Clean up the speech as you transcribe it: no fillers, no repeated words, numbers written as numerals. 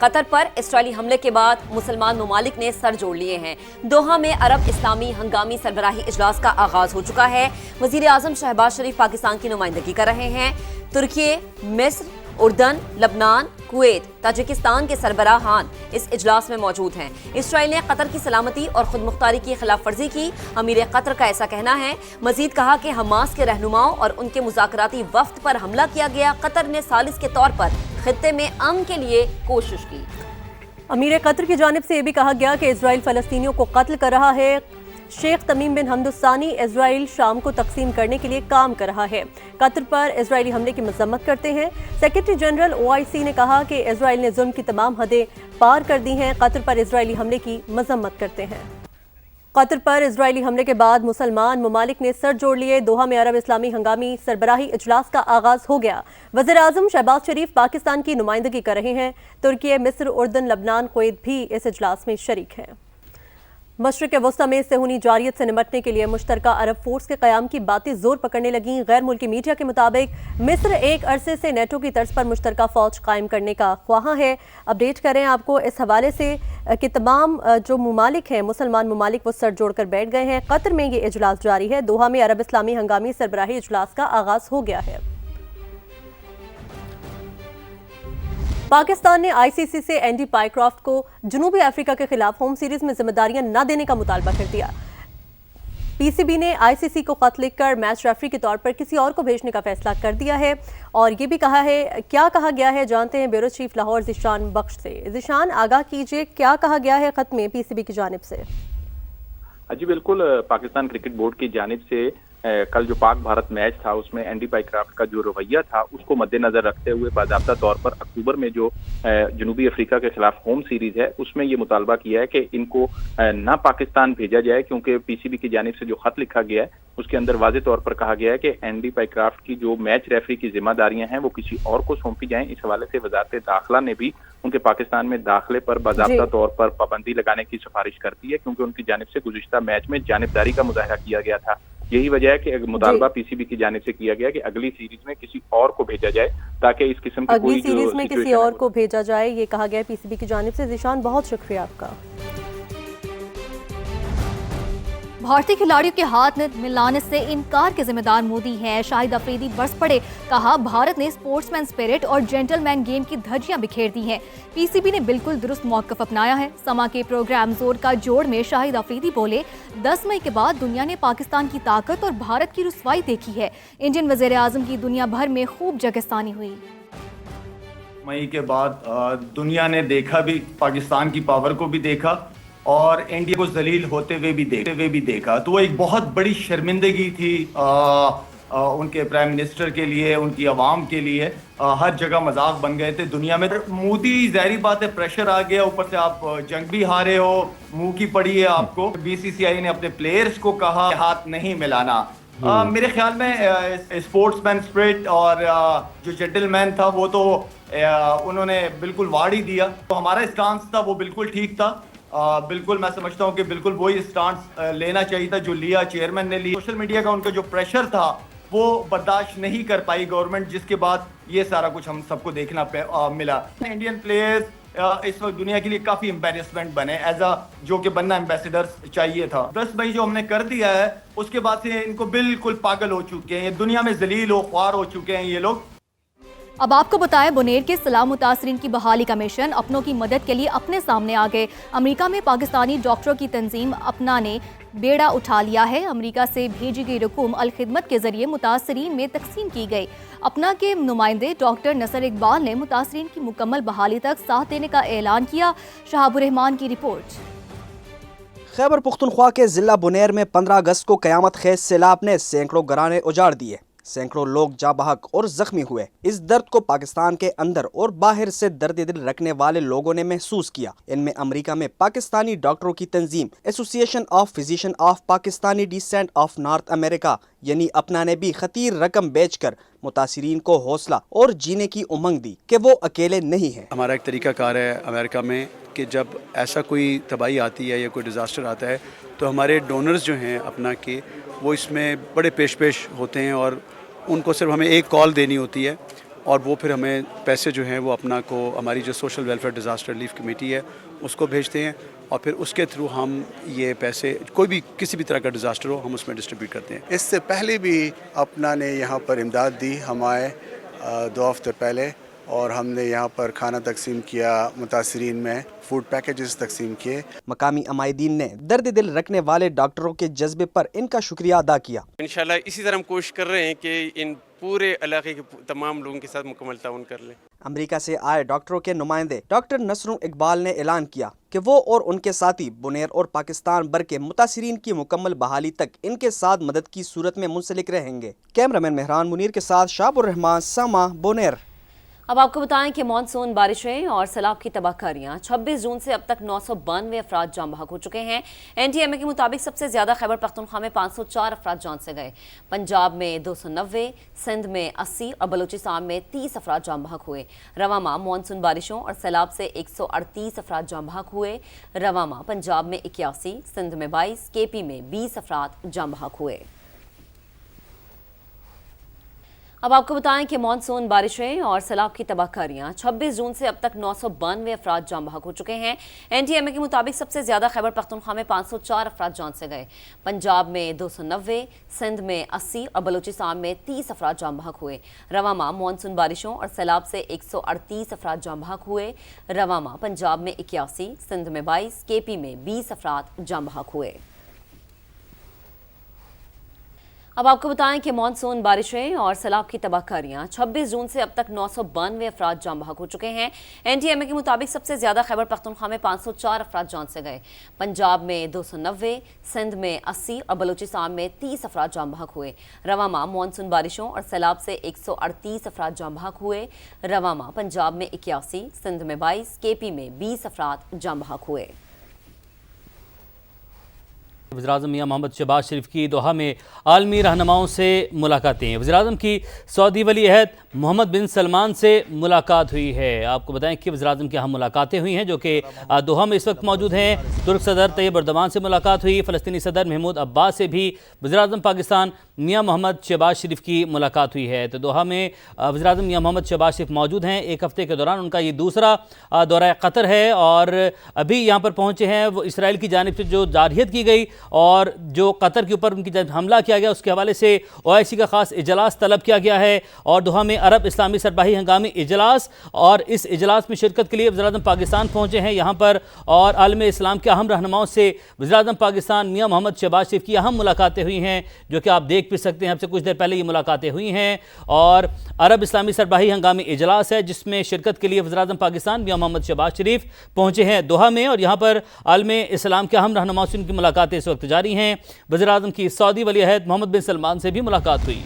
قطر پر اسرائیلی حملے کے بعد مسلمان ممالک نے سر جوڑ لیے ہیں۔ دوحہ میں عرب اسلامی ہنگامی سربراہی اجلاس کا آغاز ہو چکا ہے۔ وزیر اعظم شہباز شریف پاکستان کی نمائندگی کر رہے ہیں۔ ترکی، مصر، اردن، لبنان، کویت، تاجکستان کے سربراہان اس اجلاس میں موجود ہیں۔ اسرائیل نے قطر کی سلامتی اور خود مختاری کی خلاف ورزی کی، امیر قطر کا ایسا کہنا ہے۔ مزید کہا کہ حماس کے رہنماؤں اور ان کے مذاکراتی وفد پر حملہ کیا گیا۔ قطر نے ثالث کے طور پر خطے میں امن کے لیے کوشش کی۔ امیر قطر کی جانب سے یہ بھی کہا گیا کہ اسرائیل فلسطینیوں کو قتل کر رہا ہے۔ شیخ تمیم بن حمد الثانی اسرائیل شام کو تقسیم کرنے کے لیے کام کر رہا ہے۔ قطر پر اسرائیلی حملے کی مذمت کرتے ہیں۔ سیکرٹری جنرل OIC نے کہا کہ اسرائیل نے ظلم کی تمام حدیں پار کر دی ہیں۔ قطر پر اسرائیلی حملے کی مذمت کرتے ہیں۔ قطر پر اسرائیلی حملے کے بعد مسلمان ممالک نے سر جوڑ لیے۔ دوحہ میں عرب اسلامی ہنگامی سربراہی اجلاس کا آغاز ہو گیا۔ وزیر اعظم شہباز شریف پاکستان کی نمائندگی کر رہے ہیں۔ ترکی، مصر، اردن، لبنان، کویت بھی اس اجلاس میں شریک ہیں۔ مشرق وسطی میں صہیونی جارحیت سے نمٹنے کے لیے مشترکہ عرب فورس کے قیام کی باتیں زور پکڑنے لگیں۔ غیر ملکی میڈیا کے مطابق مصر ایک عرصے سے نیٹو کی طرز پر مشترکہ فوج قائم کرنے کا خواہاں ہے۔ اپڈیٹ کریں آپ کو اس حوالے سے کہ تمام جو ممالک ہیں مسلمان ممالک وہ سر جوڑ کر بیٹھ گئے ہیں۔ قطر میں یہ اجلاس جاری ہے۔ دوحہ میں عرب اسلامی ہنگامی سربراہی اجلاس کا آغاز ہو گیا ہے۔ پاکستان نے ICC سے اینڈی پائیکرافٹ کو جنوبی افریقہ کے خلاف ہوم سیریز میں ذمہ داریاں نہ دینے کا مطالبہ کر دیا۔ PCB نے ICC کو خط لکھ کر میچ ریفری کے طور پر کسی اور کو بھیجنے کا فیصلہ کر دیا ہے، اور یہ بھی کہا ہے کیا کہا گیا ہے جانتے ہیں بیورو چیف لاہور ذیشان بخش سے۔ ذیشان آگاہ کیجئے کیا کہا گیا ہے خط میں PCB کی جانب سے؟ جی بالکل، پاکستان کرکٹ بورڈ کی جانب سے کل جو پاک بھارت میچ تھا اس میں اینڈی پائیکرافٹ کا جو رویہ تھا اس کو مد نظر رکھتے ہوئے باضابطہ طور پر اکتوبر میں جو جنوبی افریقہ کے خلاف ہوم سیریز ہے اس میں یہ مطالبہ کیا ہے کہ ان کو نہ پاکستان بھیجا جائے، کیونکہ PCB کی جانب سے جو خط لکھا گیا ہے اس کے اندر واضح طور پر کہا گیا ہے کہ اینڈی پائیکرافٹ کی جو میچ ریفری کی ذمہ داریاں ہیں وہ کسی اور کو سونپی جائیں۔ اس حوالے سے وزارت داخلہ نے بھی ان کے پاکستان میں داخلے پر باضابطہ طور پر پابندی لگانے کی سفارش کرتی ہے، کیونکہ ان کی جانب سے گزشتہ میچ میں جانبداری کا مظاہرہ کیا گیا تھا۔ یہی وجہ ہے کہ مطالبہ PCB کی جانب سے کیا گیا کہ اگلی سیریز میں کسی اور کو بھیجا جائے تاکہ اس قسم کی اگلی سیریز میں کسی اور کو بھیجا جائے، یہ کہا گیا PCB کی جانب سے۔ ذیشان بہت شکریہ آپ کا۔ بھارتی کھلاڑیوں کے ہاتھ ملانے سے انکار کے ذمہ دار مودی ہیں۔ شاہد افریدی برس پڑے، کہا بھارت نے سپورٹس مین سپرٹ اور جینٹل مین گیم کی دھجیاں بکھیر دی ہیں۔ PCB نے بالکل درست موقف اپنایا ہے۔ سما کے پروگرام زور کا جوڑ میں شاہد افریدی بولے 10 مئی کے بعد دنیا نے پاکستان کی طاقت اور بھارت کی رسوائی دیکھی ہے۔ انڈین وزیر اعظم کی دنیا بھر میں خوب جگستانی ہوئی۔ مئی کے بعد دنیا نے دیکھا بھی، پاکستان کی پاور کو بھی دیکھا اور انڈیا کو ذلیل ہوتے ہوئے بھی دیکھا، تو وہ ایک بہت بڑی شرمندگی تھی ان کے پرائم منسٹر کے لیے، ان کی عوام کے لیے۔ ہر جگہ مذاق بن گئے تھے دنیا میں۔ مودی ظاہری بات ہے پریشر آ گیا، اوپر سے آپ جنگ بھی ہارے ہو، منہ کی پڑی ہے آپ کو۔ BCCI نے اپنے پلیئرز کو کہا ہاتھ نہیں ملانا۔ میرے خیال میں اسپورٹس مین اسپرٹ اور جو جینٹل مین تھا وہ تو انہوں نے بالکل واڑ ہی دیا۔ تو ہمارا اسٹانس تھا وہ بالکل ٹھیک تھا۔ بالکل میں سمجھتا ہوں کہ بالکل وہی اسٹانس لینا چاہیے تھا جو لیا چیئرمین نے لی۔ سوشل میڈیا کا ان کا جو پریشر تھا وہ برداشت نہیں کر پائی گورنمنٹ، جس کے بعد یہ سارا کچھ ہم سب کو دیکھنا ملا۔ انڈین پلیئرز اس وقت دنیا کے لیے کافی امبیرسمنٹ بنے، جو کہ بننا امبیسڈر چاہیے تھا۔ 10 مئی جو ہم نے کر دیا ہے اس کے بعد سے ان کو بالکل پاگل ہو چکے ہیں، دنیا میں ذلیل و خوار ہو چکے ہیں یہ لوگ۔ اب آپ کو بتائیں بنیر کے سلام متاثرین کی بحالی کمیشن اپنوں کی مدد کے لیے اپنے سامنے آ گئے۔ امریکہ میں پاکستانی ڈاکٹروں کی تنظیم اپنا نے بیڑا اٹھا لیا ہے۔ امریکہ سے بھیجی گئی رقوم الخدمت کے ذریعے متاثرین میں تقسیم کی گئی۔ اپنا کے نمائندے ڈاکٹر نصر اقبال نے متاثرین کی مکمل بحالی تک ساتھ دینے کا اعلان کیا۔ شہاب الرحمان کی رپورٹ۔ خیبر پختونخوا کے ضلع بنیر میں 15 اگست کو قیامت خیز سیلاب نے سینکڑوں گھرانے اجاڑ دیے، سینکڑوں لوگ جاں بحق اور زخمی ہوئے۔ اس درد کو پاکستان کے اندر اور باہر سے درد دل رکھنے والے لوگوں نے محسوس کیا۔ ان میں امریکہ میں پاکستانی ڈاکٹروں کی تنظیم association of physicians of Pakistani descent of North America یعنی اپنا نے بھی خطیر رقم بیچ کر متاثرین کو حوصلہ اور جینے کی امنگ دی کہ وہ اکیلے نہیں ہیں۔ ہمارا ایک طریقہ کار ہے امریکہ میں کہ جب ایسا کوئی تباہی آتی ہے یا کوئی ڈیزاسٹر آتا ہے تو ہمارے ڈونرز جو ہیں اپنا کے وہ اس میں بڑے پیش ہوتے ہیں، اور ان کو صرف ہمیں ایک کال دینی ہوتی ہے اور وہ پھر ہمیں پیسے جو ہیں وہ اپنا کو ہماری جو social welfare disaster relief committee ہے اس کو بھیجتے ہیں، اور پھر اس کے تھرو ہم یہ پیسے کوئی بھی کسی بھی طرح کا ڈیزاسٹر ہو ہم اس میں ڈسٹریبیوٹ کرتے ہیں۔ اس سے پہلے بھی اپنا نے یہاں پر امداد دی، ہم آئے 2 ہفتے پہلے اور ہم نے یہاں پر کھانا تقسیم کیا، متاثرین میں فوڈ پیکیجز تقسیم کیے۔ مقامی عمائدین نے درد دل رکھنے والے ڈاکٹروں کے جذبے پر ان کا شکریہ ادا کیا۔ انشاءاللہ اسی طرح ہم کوشش کر رہے ہیں کہ ان پورے علاقے کے تمام لوگوں کے ساتھ مکمل تعاون کر لیں۔ امریکہ سے آئے ڈاکٹروں کے نمائندے ڈاکٹر نصر اقبال نے اعلان کیا کہ وہ اور ان کے ساتھی بنیر اور پاکستان بھر کے متاثرین کی مکمل بحالی تک ان کے ساتھ مدد کی صورت میں منسلک رہیں گے۔ کیمرامین مہران منیر کے ساتھ شاب الرحمان، ساما، بنیر۔ اب آپ کو بتائیں کہ مانسون بارشیں اور سیلاب کی تباہ کاریاں 26 جون سے اب تک 992 افراد جاں بحق ہو چکے ہیں۔ NDMA کے مطابق سب سے زیادہ خیبر پختونخوا میں 504 افراد جان سے گئے، پنجاب میں 290، سندھ میں 80 اور بلوچستان میں 30 افراد جاں بحق ہوئے۔ رواں ماہ مانسون بارشوں اور سیلاب سے 138 افراد جاں بحق ہوئے۔ رواں ماہ پنجاب میں 81، سندھ میں 22، KP میں 20 افراد جاں بحق ہوئے۔ اب آپ کو بتائیں کہ مانسون بارشیں اور سیلاب کی تباہ کاریاں 26 جون سے اب تک 992 افراد جاں بحق ہو چکے ہیں۔ NDMA کے مطابق سب سے زیادہ خیبر پختونخوا میں 504 افراد جان سے گئے، پنجاب میں 290، سندھ میں 80 اور بلوچستان میں 30 افراد جاں بحق ہوئے۔ رواں ماہ مانسون بارشوں اور سیلاب سے 138 افراد جاں بحق ہوئے۔ رواں ماہ پنجاب میں 81، سندھ میں 22، KP میں 20 افراد جاں بحق ہوئے۔ اب آپ کو بتائیں کہ مانسون بارشیں اور سیلاب کی تباہ کاریاں 26 جون سے اب تک 992 افراد جاں بحق ہو چکے ہیں۔ NDMA کے مطابق سب سے زیادہ خیبر پختونخوا میں 504 افراد جان سے گئے، پنجاب میں 290، سندھ میں 80 اور بلوچستان میں 30 افراد جاں بحق ہوئے۔ رواں ماہ مانسون بارشوں اور سیلاب سے 138 افراد جاں بحق ہوئے۔ رواں ماہ پنجاب میں 81، سندھ میں 22، KP میں 20 افراد جاں بحق ہوئے۔ وزیراعظم میاں محمد شہباز شریف کی دوحہ میں عالمی رہنماؤں سے ملاقاتیں۔ وزیراعظم کی سعودی ولی عہد محمد بن سلمان سے ملاقات ہوئی ہے۔ آپ کو بتائیں کہ وزیراعظم کی اہم ملاقاتیں ہوئی ہیں جو کہ دوحہ میں اس وقت موجود ہیں۔ ترک صدر طیب اردوان سے ملاقات ہوئی، فلسطینی صدر محمود عباس سے بھی وزیراعظم پاکستان میاں محمد شہباز شریف کی ملاقات ہوئی ہے۔ تو دوحہ میں وزیراعظم میاں محمد شہباز شریف موجود ہیں۔ ایک ہفتے کے دوران ان کا یہ دوسرا دورہ قطر ہے اور ابھی یہاں پر پہنچے ہیں۔ وہ اسرائیل کی جانب سے جو جارحیت کی گئی اور جو قطر کے اوپر ان کی جب حملہ کیا گیا اس کے حوالے سے OIC کا خاص اجلاس طلب کیا گیا ہے، اور دوحہ میں عرب اسلامی سربراہی ہنگامی اجلاس، اور اس اجلاس میں شرکت کے لیے وزیراعظم پاکستان پہنچے ہیں یہاں پر، اور عالم اسلام کے اہم رہنماؤں سے وزیراعظم پاکستان میاں محمد شہباز شریف کی اہم ملاقاتیں ہوئی ہیں جو کہ آپ دیکھ بھی سکتے ہیں۔ اب سے کچھ دیر پہلے یہ ملاقاتیں ہوئی ہیں، اور عرب اسلامی سربراہی ہنگامی اجلاس ہے جس میں شرکت کے لیے وزیراعظم پاکستان میاں محمد شہباز شریف پہنچے ہیں دوحہ میں، اور یہاں پر عالم اسلام کے اہم رہنماؤں سے ان کی ملاقاتیں اس وقت جاری ہیں۔ وزیراعظم کی سعودی ولی عہد محمد بن سلمان سے بھی ملاقات ہوئی۔